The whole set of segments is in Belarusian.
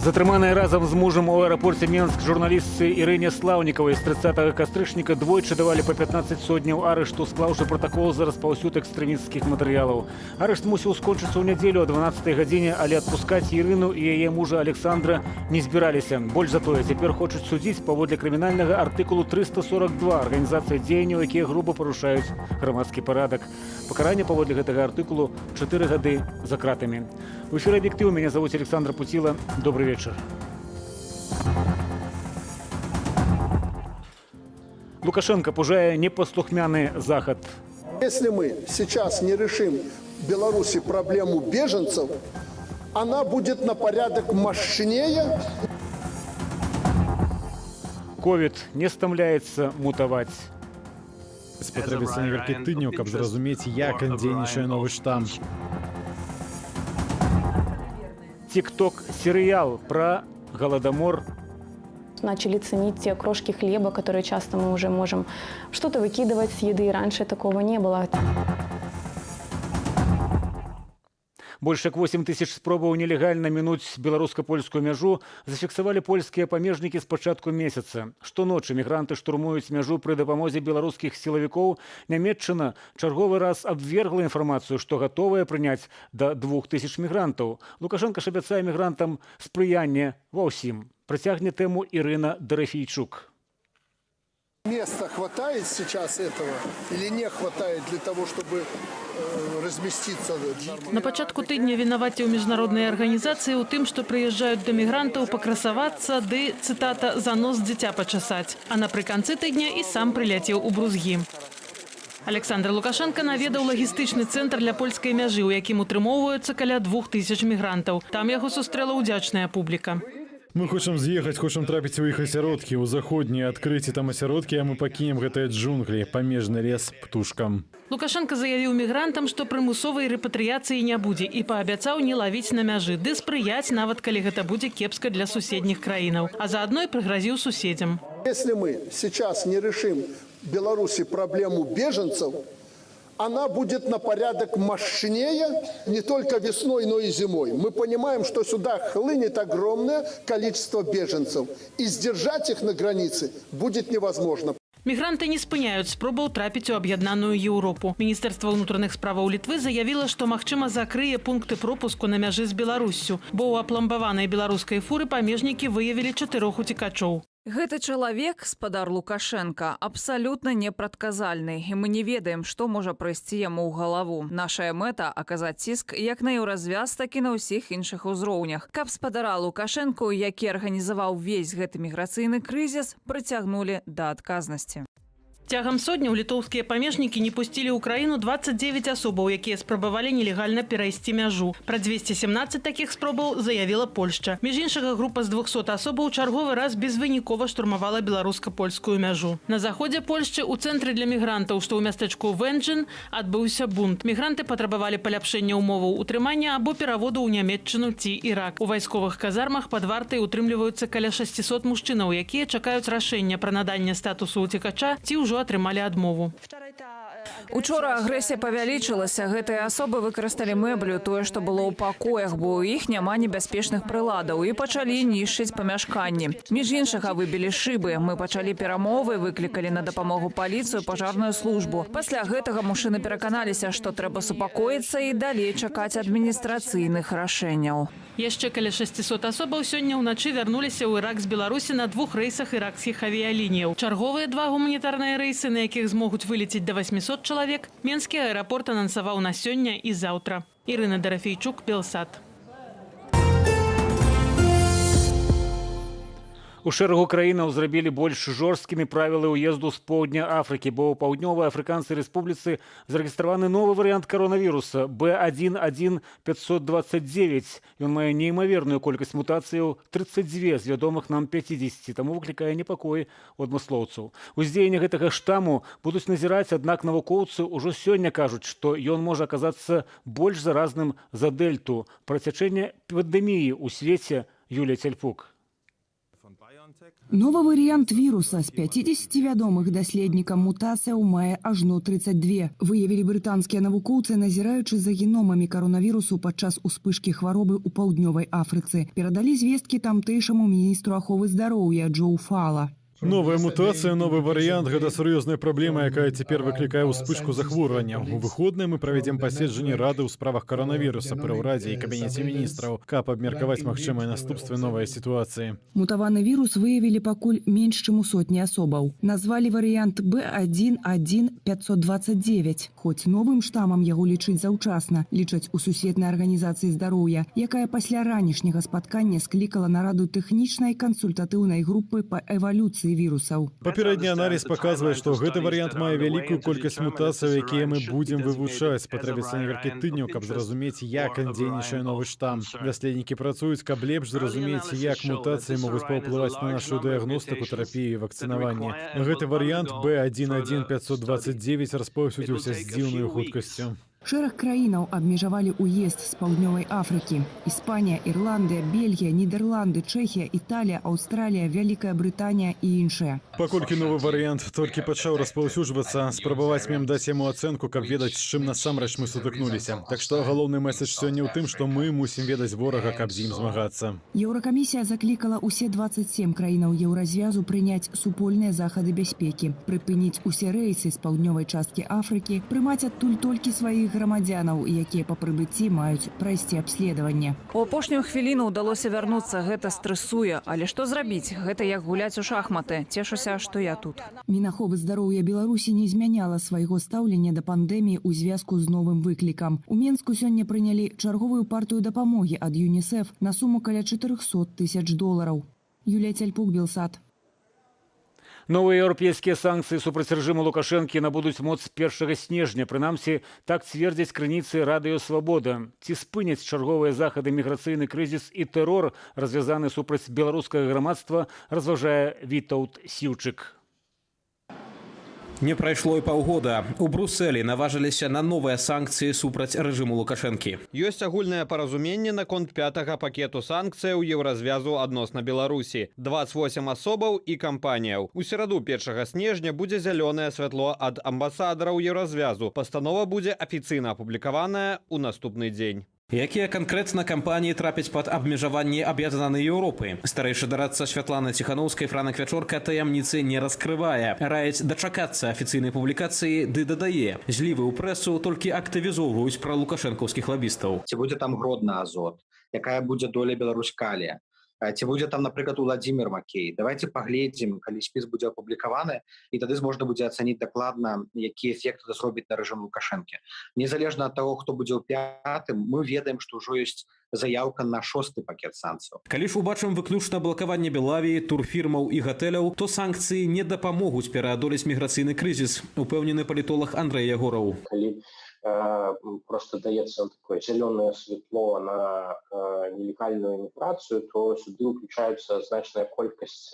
Затрыманая разом з мужам у аэрапорце Менск журналістцы Ірыне Слаўнікавай з 30 кастрычніка двойчы давалі па 15 сотняў арышту, склаўшы пратакол за распаўсюд экстрэмісцкіх матэрыялаў. Арышт мусіў скончыцца ў нядзелю о 12 гадзіне, але адпускаць Ірыну і яе мужа Александра не збіраліся. Больш за тое, цяпер хочуць судзіць паводле крымінальнага артыкулу 342 арганізацыя дзеянняў, якія груба парушаюць грамадскі парадак. Пакаранне паводле гэтага артыкулу 4 гады за кратамі. В эфире «Объектив». Меня зовут Александр Путила. Добрый вечер. Лукашенко пужая непослухмяный Захад. Если мы сейчас не решим в Беларуси проблему беженцев, она будет на порядок мощнее. Ковид не стамляецца мутаваць. Спатрэбіцца некалькі тыдняў, каб зразумець, як дзейнічае новы штам. Тикток-сериал про голодомор. Начали ценить те крошки хлеба, которые часто мы уже можем что-то выкидывать с еды. Раньше такого не было. Больше як 8 тысяч спробаў нелегальна мінуць беларуска-польскую мяжу зафіксавалі польскія памежнікі з пачатку месяца. Штоночы мігранты штурмуюць мяжу пры дапамозе беларускіх сілавікоў. Нямецчына чарговы раз абвергла інфармацыю, што гатовая прыняць да 2000 мігрантаў. Лукашенко ж абяцае мігрантам спрыянне ва ўсім. Працягне тэму Ірына Дарафійчук. Места хватает сейчас этого или не хватает для того, чтобы разместиться? На пачатку тыдня вінаваці ў міжнароднай арганізацыі ў тым, што прыязджаюць да мігрантаў пакрасавацца ды, цытата, «за нос дзіця пачасаць». А напрыканцы тыдня і сам прыляцеў у Брузгі. Александр Лукашенко наведаў лагістычны цэнтр для польскай мяжы, у якім утрымоўваюцца каля 2000 мігрантаў. Там яго сустрэла ўдзячная публіка. Мы хочам з'ехаць, хочам трапіць у іх асяродкі, у заходнія адкрыці там асяродкі, а мы пакінем гэтыя джунглі, памежны лес птушкам. Лукашенко заявіў мігрантам, што прымусовай рэпатрыяцыі не будзе і паабяцаў не лавіць на мяжы, ды спрыяць, нават калі гэта будзе кепска для суседніх краінаў. А заадно і прыгразіў суседзям. Если мы сейчас не решим в Беларуси проблему беженцев, она будет на порядок мощнее не только весной, но и зимой. Мы понимаем, что сюда хлынет огромное количество беженцев, и сдержать их на границе будет невозможно. Мігранты не спыняюць спробаў трапіць у аб'яднаную Еўропу. Міністэрства ўнутраных справаў Літвы заявіла, што магчыма закрые пункты пропуску на мяжы з Беларуссю, бо ў апламбаванай беларускай фуры памежнікі выявілі 4 уцекачоў. Гэты чалавек, спадар Лукашенко, абсалютна непрадказальны, і мы не ведаем, што можа прыйсці яму ў галаву. Нашая мэта – аказаць ціск як на еўразвяз, так і на ўсіх іншых узроўнях. Каб спадара Лукашенко, які арганізаваў весь гэты міграцыйны крызіс, прыцягнулі да адказнасці. Цягам сотняў літоўскія памежнікі не пусцілі ў краіну 29 асобаў, якія спрабавалі нелегальна перайсці мяжу. Пра 217 такіх спробаў заявіла Польшча. Між іншага, група з 200 асобаў чарговы раз безвынікова штурмавала беларуска-польскую мяжу. На заходзе Польшчы ў цэнтры для мігрантаў, што ў мястэчку Вэнджын, адбыўся бунт. Мігранты патрабавалі паляпшэння ўмоваў утрымання або пераводу ў Нямецчыну ці Ірак. У вайсковых казармах пад вартай утрымліваюцца каля 600 мужчынаў, якія чакаюць рашэння пра наданне статусу уцекача ці ўжо атрымалі адмову. Учора агрэсія павялічылася. Гэтыя асобы выкарысталі мэблю, тое, што было ў пакоях, бо ў іх няма небяспечных прыладаў, і пачалі нішчыць памяшканні. Між іншага выбілі шыбы. Мы пачалі перамовы, выклікалі на дапамогу паліцыю, пажарную службу. Пасля гэтага мужчыны пераканаліся, што трэба супакоіцца і далей чакаць адміністрацыйных рашэнняў. Яшчэ каля 600 асобаў сёння ўначы вярнуліся ў Ірак з Беларусі на 2 рэйсах іракскіх авіялініяў. Чарговыя 2 гуманітарныя рэйсы, на якіх змогуць вылеціць да 800 чалавек, Менскі аэрапорт анансаваў на сёння і заўтра. Ірына Дарафійчук, Белсат. У шэрагу краінаў зрабілі больш жорсткімі правілы ўезду з поўдня Афрыкі, бо ў паўднёвай афрыканскай рэспубліцы зарэгістраваны новы варыянт каронавіруса B11529. Ён мае неймаверную колькасць мутацыяў, 32 з вядомых нам 50, таму выклікае непакой у адмыслоўцаў. Уздзеянне гэтага штаму будуць назіраць, аднак навукоўцы ўжо сёння кажуць, што ён можа аказацца больш заразным за дэльту. Пра цячэнне пандэміі ў свеце Юлія Цяльпук. Новый вариант вируса с 50 вядомых даследнікам мутацыяў мае ажно 32. Выявілі брытанскія навукоўцы, назіраючы за геномамі коронавірусу падчас успышкі хваробы ў паўднёвай Афрыцы. Перадалі звесткі тамтэйшаму міністру аховы здароўя Джоу Фала. Новая мутация, новый вариант – это серьезная проблема, якая теперь выкликае успышку захворвання. У выходные мы проведем паседжанне Рады ў справах коронавируса при ўрадзе і кабінеце міністраў, каб абмеркаваць магчымыя наступствы новай ситуации. Мутаваны вирус выявілі пакуль менш чым у сотні асобаў. Назвалі варыянт B11529. Хоць новым штамам яго лічыць заўчасна, лічаць у Сусветнай арганізацыі здароўя, якая пасля ранішняга спаткання склікала нараду тэхнічнай кансультатыўнай групы па эвалюцыі вирусаў. Папярэдні аналіз паказвае, што гэты варыянт мае вялікую колькасць мутацый, якія мы будзем вывучаць. Патрэбіцца некалькі тыдняў, каб зразумець, як дзейнічае новы штам. Даследнікі працуюць, каб лепш зразумець, як мутацыі могуць паўплываць на нашу дыягностыку, тэрапію і вакцынаванне. Гэты варыянт B11529 распаўсюдзіўся з дзіўнай хуткасцю. Шэраг краінаў абмежавалі ўезд з паўднёвай Афрыкі. Іспанія, Ірландыя, Бельгія, Нідерланды, Чэхія, Італія, Аўстралія, Вялікая Брытанія і іншыя. Паколькі новы варыянт толькі пачаў распаўсюджвацца, спрабаваць мем даць яму ацэнку, каб ведаць, з чым насамрэч мы сутыкнуліся. Так што галоўны месседж сёння ў тым, што мы мусім ведаць ворага, каб з ім змагацца. Еўракамісія заклікала ўсе 27 краінаў еўразвязу прыняць супольныя захады бяспекі, прыпыніць усе рэйсы з паўднёвай часткі Афрыкі, прымаць адтуль толькі сваіх грамадзянаў, якія па прыбыцці маюць прайсці абследаванне. У апошнюю хвіліну ўдалося вярнуцца, гэта стрэсуе. Але што зрабіць? Гэта як гуляць у шахматы. Цешуся, што я тут. Мінаховы здароўя Беларусі не змяняла свайго стаўлення да пандэміі ў звязку з новым выклікам. У Менску сёння прынялі чарговую партыю дапамогі ад ЮНІСЕФ на суму каля $400 000. Юлія Цяльпук, Белсат. Новыя еўрапейскія санкцыі супраць рэжыму Лукашэнкі набудуць моц 1 снежня. Прынамсі, так цвердзяць крыніцы Радыё Свабода. Ці спыняць чарговыя захады міграцыйны крызіс і тэрор, развязаны супраць беларускага грамадства, разважае Вітаўт Сіўчык. Не прайшло і паўгода. У Брусэлі наважыліся на новыя санкцыі супраць рэжыму Лукашэнкі. Ёсць агульнае паразуменне наконт 5-га пакету санкцыяў еўразвязу адносна Беларусі. 28 асобаў і кампаніяў. У сераду 1 снежня будзе зялёнае святло ад амбасадараў еўразвязу. Пастанова будзе афіцыйна апублікаваная ў наступны дзень. Якія канкрэтна кампаніі трапяць пад абмежаванні Аб'яднанай Еўропы? Старэйшы дарадца Святланы Ціханаўскай Франак Вячорка таямніцы не раскрывае. Раіць дачакацца афіцыйнай публікацыі, ды дадае. Злівы ў прэсу толькі актывізоўваюць пра лукашэнкаўскіх лабістаў. Ці будзе там Гродна Азот? Якая будзе доля Беларусь-Калія? Ці будзе там, напрыклад, Уладзімір Макей? Давайте паглядзім, калі спіс будзе апублікаваны, і тады можна будзе ацаніць дакладна, які эфект это зробіць на рэжым Лукашэнкі. Незалежна ад таго, хто будзе ў 5-м, мы ведаем, што ўжо ёсць заяўка на 6-й пакет санкцыяў. Калі ж убачым выключна блакаванне Белавіі, турфірмаў і гатэляў, то санкцыі не дапамогуць пераадолець міграцыйны крызіс, упэўнены палітолог Андрэй Ягораў. Калі просто даецца такое зялёнае светло на нелегальную міграцыю, то сюды ўключаюцца значная колькасць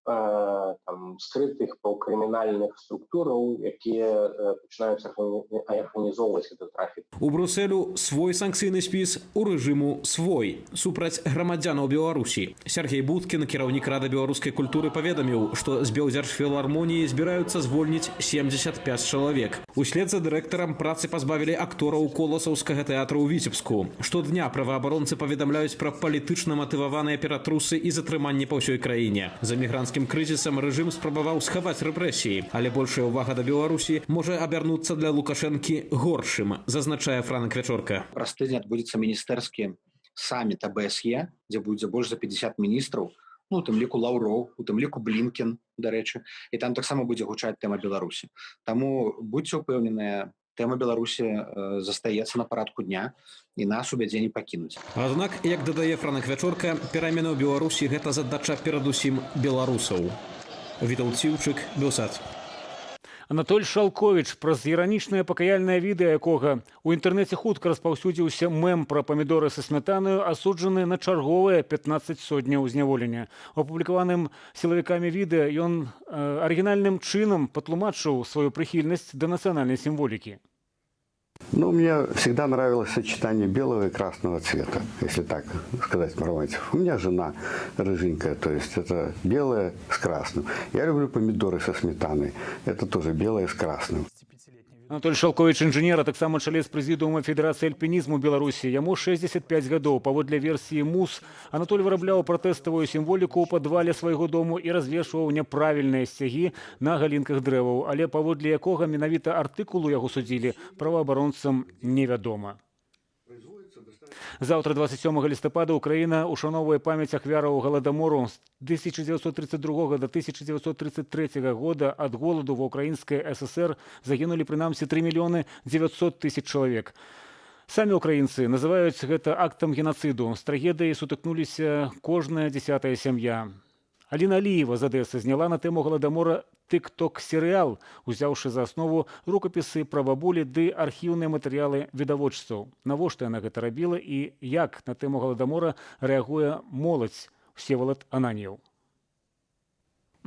скрытых паўкрымінальных структураў, якія пачынаюць арганізоўваць этот трафік. У Брусэлю свой санкцыйны спіс, у рэжыму свой, супраць грамадзянаў Беларусі. Сергей Будкін, кіраўнік Рады беларускай культуры, паведаміў, што з Белдзяржфілармоніі збіраюцца звольніць 75 чалавек. Услед за дырэктарам працы пазбавілі актораў Коласаўскага тэатра ў Віцебску. Штодня праваабаронцы паведамляюць пра палітычна матываваныя ператрусы і затрыманні па ўсёй краіне. За мігранцкім крызісам рэжым спрабаваў схаваць рэпрэсіі, але большая ўвага да Беларусі можа абярнуцца для Лукашэнкі горшым, зазначае Франак Вячорка. Праз тыдзень адбудзецца міністэрскі саміт АБСЕ, дзе будзе больш за 50 міністраў, у тым ліку Лаўроў, у тым ліку Блінкен, дарэчы, і там таксама будзе гучаць тэма Беларусі. Таму будьце ўпэўненыя, тэма Беларусі застаецца на парадку дня, і нас у бядзе не пакінуць. Аднак, як дадае Франак Вячорка, перамены ў Беларусі гэта задача перадусім беларусаў. Вітаўт Сіўчык, Белсат. Анатоль Шалковіч, праз іранічнае пакаяльнае відэа якога у інтэрнэце хутка распаўсюдзіўся мем пра памідоры са смятанаю, асуджаны на чарговыя 15 сотняў зняволення. У апублікаваным сілавікамі відэа ён арыгінальным чынам патлумачыў сваю прыхільнасць да нацыянальнай сімволікі. Ну, мне всегда нравилось сочетание белого и красного цвета, если так сказать в романтике. У меня жена рыженькая, то есть это белое с красным. Я люблю помидоры со сметаной, это тоже белое с красным. Анатолий Шалкович, інженер, а таксама чалец прэзідыума Федэрацыі альпінізму Беларусі. Яму 65 гадоў. Паводле версіі МУС, Анатоль вырабляў пратэставую сімволіку ў падвале свайго дому і развешваў няправільныя сцягі на галінках дрэваў. Але паводле якога менавіта артыкулу яго судзілі, праваабаронцам невядома. Завтра, 27 лістапада, Украіна ушановуе памяць ахвяраў Галадамору з 1932 до 1933 года. Ад голаду ва ўкраінскай ССР загінулі прынамсі 3 мільёны 900 тысяч чалавек. Самі ўкраінцы называюць гэта актам генацыду. З трагедыяй сутыкнуліся кожная 10-я сям'я. Аліна Аліева з Адэсы зняла на тэму Галадамора тык-ток-серыял, узяўшы за аснову рукапісы пра бабулі ды архіўныя матэрыялы відавочцаў. Навошта яна гэта рабіла і як на тэму Галадамора рэагуе моладзь? Всеволод Ананьев.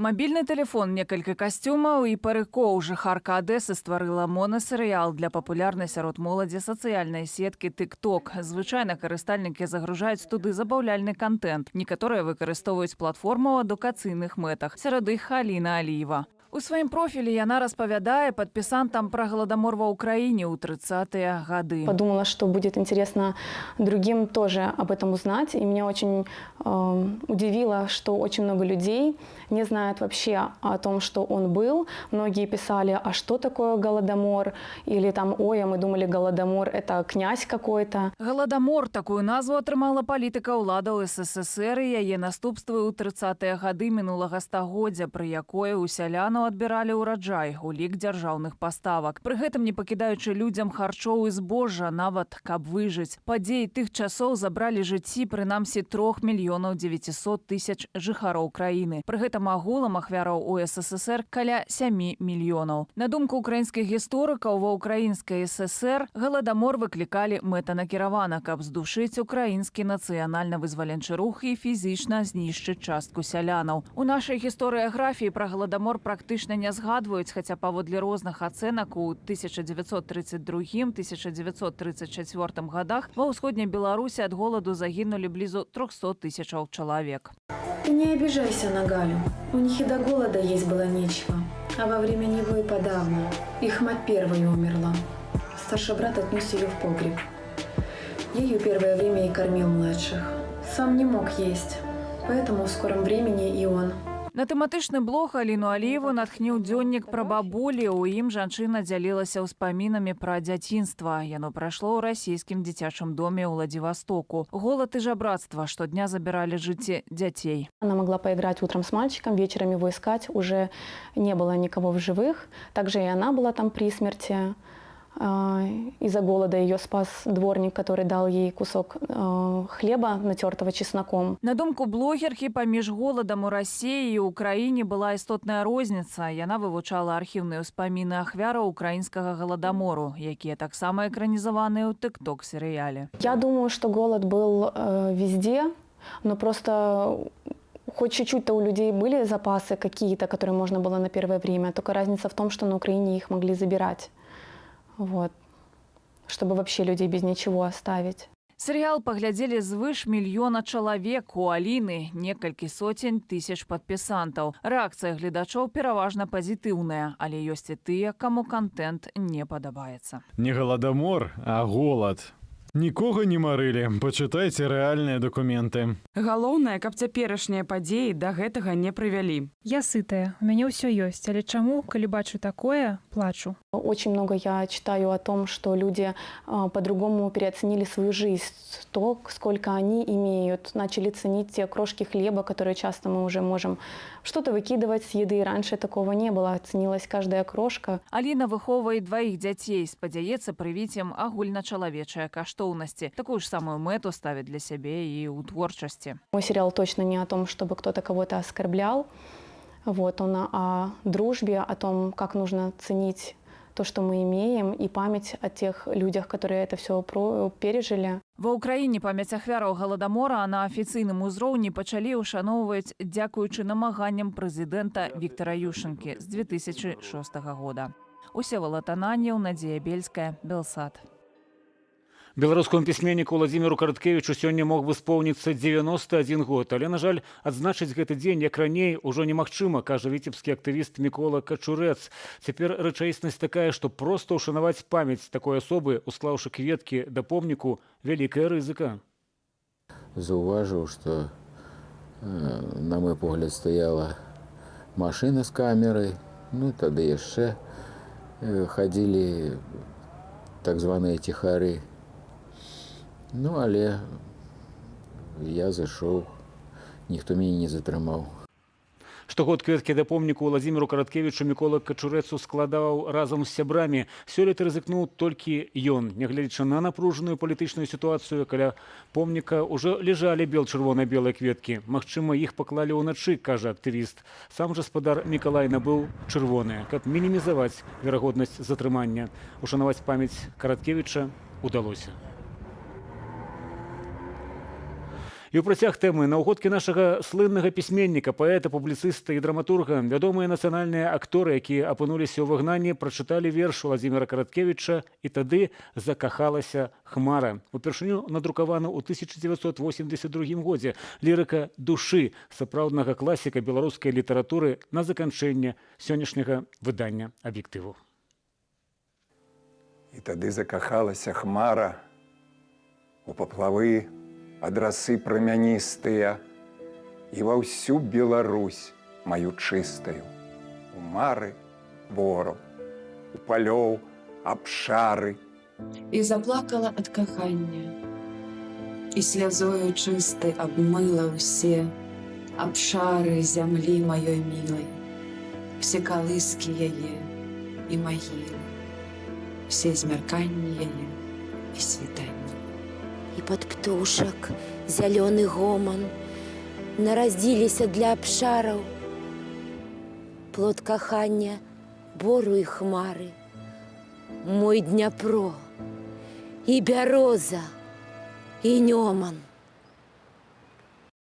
Мабільны тэлефон, некалькі касцюмаў і парыкоў. Жыхарка Адэсы стварыла монасерыял для папулярнай сярод моладзі сацыяльнай сеткі TikTok. Звычайна карыстальнікі загружаюць туды забаўляльны контент. Некаторыя выкарыстоўваюць платформу ў адукацыйных мэтах. Сярод іх Аліна Аліева. У сваім профілі яна распавядае падпісантам пра Галадамор ва ўкраіне ў 30-е гады. Подумала, что будет интересно другим тоже об этом узнать. И меня очень удивило, что очень много людей не знают вообще о том, что он был. Многие писали, а что такое Галадамор? Или там, ой, а мы думали, Галадамор – это князь какой-то. Галадамор – такую назву атрымала палітыка ўладаў СССР і яе наступствы ў 30-е гады мінулага стагоддзя, пры якой у сялянаў адбіралі ўраджай у лік дзяржаўных паставак. Пры гэтым не пакідаючы людзям харчоў і збожжа, нават каб выжыць. Падзеі тых часоў забралі жыцці прынамсі 3 мільёнаў 900 тысяч жыхароў краіны. Пры гэтым агулам ахвяраў у СССР каля 7 мільёнаў. На думку украінскіх гісторыкаў, ва ўкраінскай ССР Галадамор выклікалі мэтанакіравана, каб здушыць украінскі нацыянальна-вызваленчы рух і фізічна знішчыць частку сялянаў. У нашай гісторыяграфіі пра Галадамор практычна не згадваюць, хаця паводле розных ацэнак у 1932-1934 годах ва ўсходняй Беларусі ад голаду загінулі блізу 300 тысячаў чалавек. Ты не обижайся на Галю. У них и до голода есть было нечего. А во время него и подавно. Их мать первой умерла. Старший брат отнес ее в погреб. Ею первое время и кормил младших. Сам не мог есть. Поэтому в скором времени и он. На тэматычны блог Аліну Аліеву натхніў дзённік пра бабулі. У ім жанчына дзялілася ўспамінамі пра дзяцінства. Яно прайшло ў расійскім дзіцячым доме ў Владивостоку. Голад і жабрацтва штодня забіралі жыцці дзяцей. Она могла поиграть утром с мальчиком, вечером его искать. Уже не было никого в живых. Также и она была там при смерти. Из-за голода ее спас дворник, который дал ей кусок хлеба, натертого чесноком. На думку блогеркі, паміж голадам у Расіі і Украіне была істотная розніца. Яна вывучала архіўныя ўспаміны ахвяраў украінскага Галадамору, якія таксама экранізаваныя ў TikTok-серыяле. Я думаю, что голод был везде, но просто хоть чуть-чуть-то у людей были запасы какие-то, которые можно было на первое время. Только разница в том, что на Украине их могли забирать. Вот. Чтобы вообще людей без ничего оставить. Серыял паглядзелі звыш мільёна чалавек. У Аліны некалькі сотень тысяч падпісантаў. Рэакцыя гледачоў пераважна пазітыўная, але ёсць і тыя, каму контент не падабаецца. Не Галадамор, а голад. Нікога не марылі. Пачытайце рэальныя дакументы. Галоўнае, каб цяперашнія падзеі да гэтага не прывялі. Я сытая, у мяне ўсё ёсць, але чаму, калі бачу такое, плачу. Очень много я читаю о том, что люди по-другому переоценили свою жизнь, то, сколько они имеют, начали ценить те крошки хлеба, которые часто мы уже можем что-то выкидывать с еды. Раньше такого не было, ценилась каждая крошка. Аліна выхоўвае 2 дзяцей, спадзяецца прывіць ім агульначалавечыя каштоўнасці. Такую ж самую мэту ставіць для сябе і ў творчасці. Мой сериал точно не о том, чтобы кто-то кого-то оскорблял. Вот, он о дружбе, о том, как нужно ценить то, что мы имеем, и память о тех людях, которые это все пережили. Ва ўкраіне памяць ахвяраў Галадамора на афіцыйным узроўні пачалі ушаноўваць дзякуючы намаганням прэзідэнта Віктара Ющэнкі з 2006 года. Усевалат Ананьев, Надзея Бельская, Белсад. Беларускаму пісьменніку Владзіміру Караткевічу сёння мог бы споўніцца 91 год, але, на жаль, адзначыць гэты дзень, як раней, ужо немагчыма, кажа віцебскі актывіст Мікола Качурэц. Цяпер рэчаіснасць такая, што проста ўшанаваць памяць такой асобы, усклаўшы кветкі да помніку, вялікая рызыка. Заўважыў, што, на мой погляд, стаяла машына з камерай, ну, тады яшчэ хадзілі так званыя ціхары. Ну, але я зайшоў, ніхто мяне не затрымаў. Штогод кветкі да помніку Владзіміру Караткевічу Мікола Качурэцу складаў разам з сябрамі. Сёлета рызыкнуў толькі ён. Нягледзячы на напружаную палітычную сітуацыю, каля помніка ўжо ляжалі бел-чырвона-белыя кветкі. Магчыма, іх паклалі ўначы, кажа актывіст. Сам жа спадар Мікалай набыў чырвоныя, каб мінімізаваць верагоднасць затрымання. Ушанаваць памяць Караткевіча ўдалося. І ў працяг тэмы на ўгодкі нашага слыннага пісьменніка, паэта, публіцыста і драматурга вядомыя нацыянальныя акторы, якія апынуліся ў выгнанні, прачыталі верш Владзіміра Караткевіча «І тады закахалася хмара». Упершыню надрукавана ў 1982 годзе лірыка душы сапраўднага класіка беларускай літаратуры на заканчэнне сённяшняга выдання «Аб'ектыву». І тады закахалася хмара у паплавы, ад расы прамяністыя, і ва ўсю Беларусь маю чыстаю, у мары бору, у палёў абшары. І заплакала ад кахання, і слязою чыстай абмыла ўсе абшары зямлі маёй мілай, все калыскі яе і магілы, все змярканні яе і світанні. І пад птушак зялёны гоман нарадзіліся для абшараў. Плод кахання бору і хмары, мой Дняпро, і бяроза, і нёман.